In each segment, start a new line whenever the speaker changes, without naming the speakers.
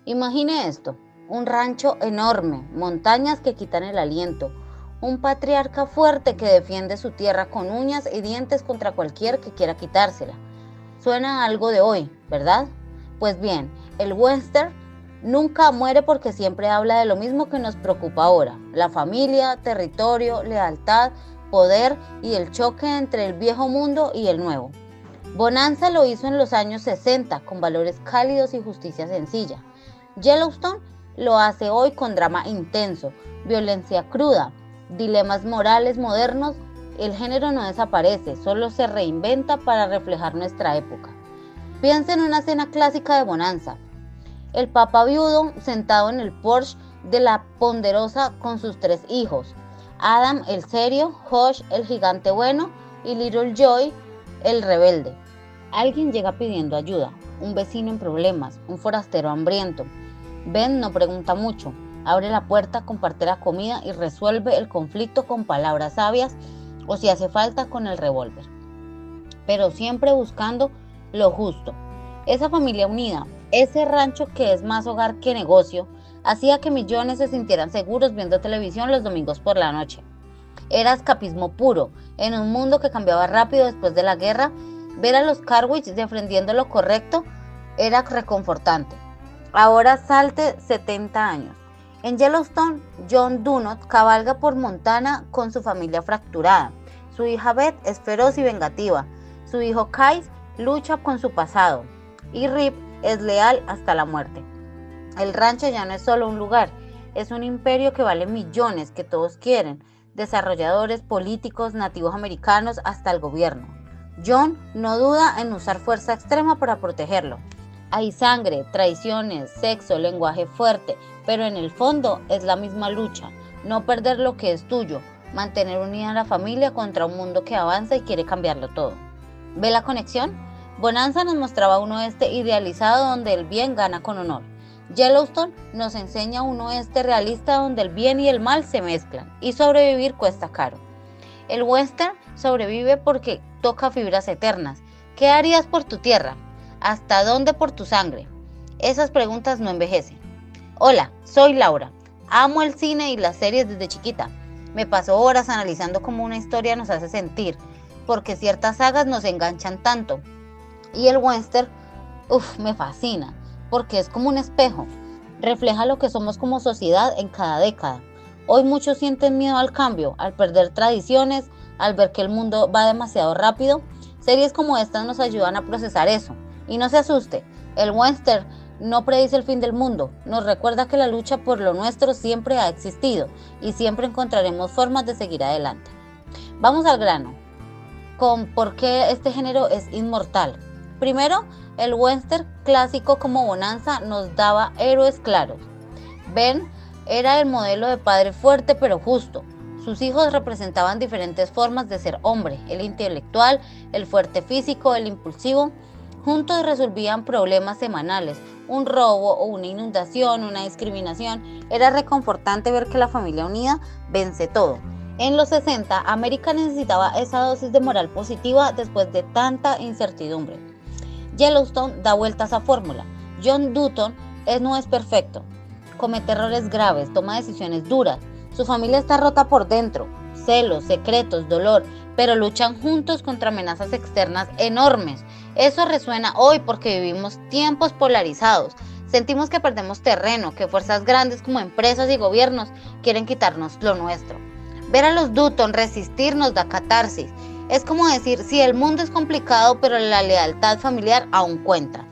Imagine esto, un rancho enorme, montañas que quitan el aliento, un patriarca fuerte que defiende su tierra con uñas y dientes contra cualquier que quiera quitársela. Suena a algo de hoy, ¿verdad? Pues bien, el western nunca muere porque siempre habla de lo mismo que nos preocupa ahora, la familia, territorio, lealtad, poder y el choque entre el viejo mundo y el nuevo. Bonanza lo hizo en los años 60 con valores cálidos y justicia sencilla. Yellowstone lo hace hoy con drama intenso, violencia cruda, dilemas morales modernos. El género no desaparece, solo se reinventa para reflejar nuestra época. Piensa en una escena clásica de Bonanza. El papa viudo sentado en el porche de la Ponderosa con sus 3 hijos. Adam el serio, Josh el gigante bueno y Little Joy el rebelde. Alguien llega pidiendo ayuda, un vecino en problemas, un forastero hambriento. Ben no pregunta mucho, abre la puerta, comparte la comida y resuelve el conflicto con palabras sabias o si hace falta con el revólver. Pero siempre buscando lo justo. Esa familia unida, ese rancho que es más hogar que negocio, hacía que millones se sintieran seguros viendo televisión los domingos por la noche. Era escapismo puro. En un mundo que cambiaba rápido después de la guerra, ver a los Carwich defendiendo lo correcto era reconfortante. Ahora salte 70 años. En Yellowstone, John Dunot cabalga por Montana con su familia fracturada. Su hija Beth es feroz y vengativa. Su hijo Kyle lucha con su pasado. Y Rip es leal hasta la muerte. El rancho ya no es solo un lugar, es un imperio que vale millones, que todos quieren. Desarrolladores, políticos, nativos americanos, hasta el gobierno. John no duda en usar fuerza extrema para protegerlo. Hay sangre, traiciones, sexo, lenguaje fuerte, pero en el fondo es la misma lucha, no perder lo que es tuyo, mantener unida a la familia contra un mundo que avanza y quiere cambiarlo todo. ¿Ve la conexión? Bonanza nos mostraba un oeste idealizado donde el bien gana con honor. Yellowstone nos enseña un oeste realista donde el bien y el mal se mezclan y sobrevivir cuesta caro. El western sobrevive porque toca fibras eternas. ¿Qué harías por tu tierra? ¿Hasta dónde por tu sangre? Esas preguntas no envejecen. Hola, soy Laura. Amo el cine y las series desde chiquita. Me paso horas analizando cómo una historia nos hace sentir, porque ciertas sagas nos enganchan tanto. Y el western, me fascina, porque es como un espejo. Refleja lo que somos como sociedad en cada década. Hoy muchos sienten miedo al cambio, al perder tradiciones, al ver que el mundo va demasiado rápido. Series como estas nos ayudan a procesar eso. Y no se asuste, el western no predice el fin del mundo, nos recuerda que la lucha por lo nuestro siempre ha existido y siempre encontraremos formas de seguir adelante. Vamos al grano, con por qué este género es inmortal. Primero, el western clásico como Bonanza nos daba héroes claros. Ben era el modelo de padre fuerte pero justo. Sus hijos representaban diferentes formas de ser hombre, el intelectual, el fuerte físico, el impulsivo. Juntos resolvían problemas semanales, un robo o una inundación, una discriminación. Era reconfortante ver que la familia unida vence todo. En los 60, América necesitaba esa dosis de moral positiva después de tanta incertidumbre. Yellowstone da vuelta a esa fórmula. John Dutton no es perfecto, comete errores graves, toma decisiones duras. Su familia está rota por dentro, celos, secretos, dolor, pero luchan juntos contra amenazas externas enormes. Eso resuena hoy porque vivimos tiempos polarizados. Sentimos que perdemos terreno, que fuerzas grandes como empresas y gobiernos quieren quitarnos lo nuestro. Ver a los Dutton resistir nos da catarsis. Es como decir, sí, el mundo es complicado, pero la lealtad familiar aún cuenta.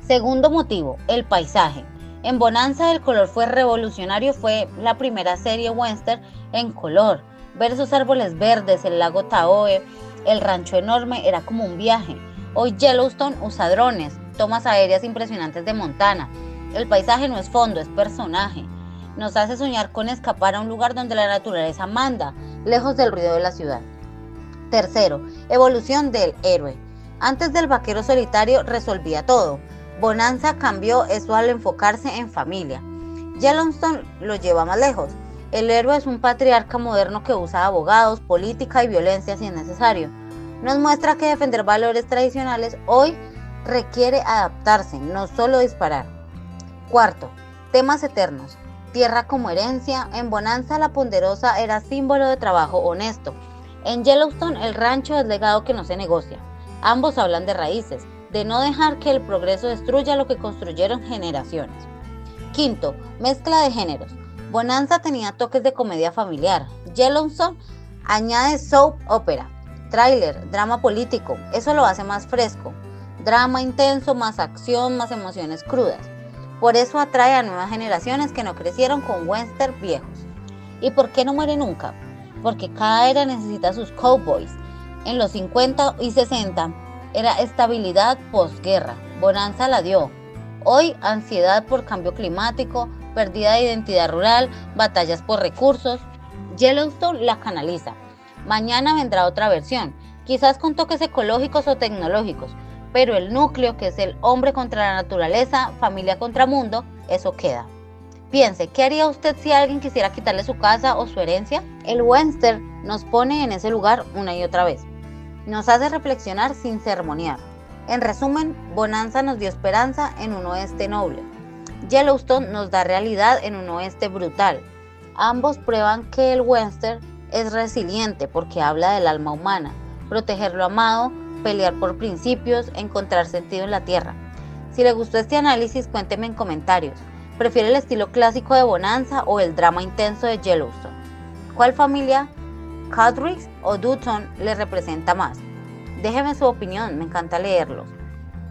Segundo motivo, el paisaje. En Bonanza el color fue revolucionario, fue la primera serie western en color. Ver esos árboles verdes, el lago Tahoe, el rancho enorme, era como un viaje. Hoy Yellowstone usa drones, tomas aéreas impresionantes de Montana. El paisaje no es fondo, es personaje. Nos hace soñar con escapar a un lugar donde la naturaleza manda, lejos del ruido de la ciudad. Tercero, evolución del héroe. Antes del vaquero solitario resolvía todo. Bonanza cambió eso al enfocarse en familia. Yellowstone lo lleva más lejos. El héroe es un patriarca moderno que usa abogados, política y violencia si es necesario. Nos muestra que defender valores tradicionales hoy requiere adaptarse, no solo disparar. Cuarto, Temas eternos. Tierra como herencia. En Bonanza la ponderosa era símbolo de trabajo honesto. En Yellowstone el rancho es legado que no se negocia. Ambos hablan de raíces, de no dejar que el progreso destruya lo que construyeron generaciones. Quinto, mezcla de géneros. Bonanza tenía toques de comedia familiar. Yellowstone añade soap opera, thriller, drama político. Eso lo hace más fresco. Drama intenso, más acción, más emociones crudas. Por eso atrae a nuevas generaciones que no crecieron con western viejos. ¿Y por qué no muere nunca? Porque cada era necesita sus cowboys. En los 50 y 60 era estabilidad posguerra. Bonanza la dio. Hoy, ansiedad por cambio climático, pérdida de identidad rural, batallas por recursos. Yellowstone la canaliza. Mañana vendrá otra versión, quizás con toques ecológicos o tecnológicos, pero el núcleo, que es el hombre contra la naturaleza, familia contra mundo, eso queda. Piense, ¿qué haría usted si alguien quisiera quitarle su casa o su herencia? El western nos pone en ese lugar una y otra vez. Nos hace reflexionar sin sermonear. En resumen, Bonanza nos dio esperanza en un oeste noble. Yellowstone nos da realidad en un oeste brutal. Ambos prueban que el western es resiliente porque habla del alma humana, proteger lo amado, pelear por principios, encontrar sentido en la tierra. Si le gustó este análisis, cuénteme en comentarios. ¿Prefiere el estilo clásico de Bonanza o el drama intenso de Yellowstone? ¿Cuál familia, Cudricks o Dutton, le representa más? Déjeme su opinión, me encanta leerlos.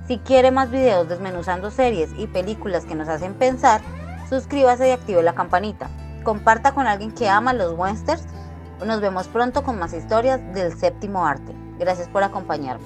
Si quiere más videos desmenuzando series y películas que nos hacen pensar, suscríbase y active la campanita. Comparta con alguien que ama los westerns. Nos vemos pronto con más historias del séptimo arte. Gracias por acompañarme.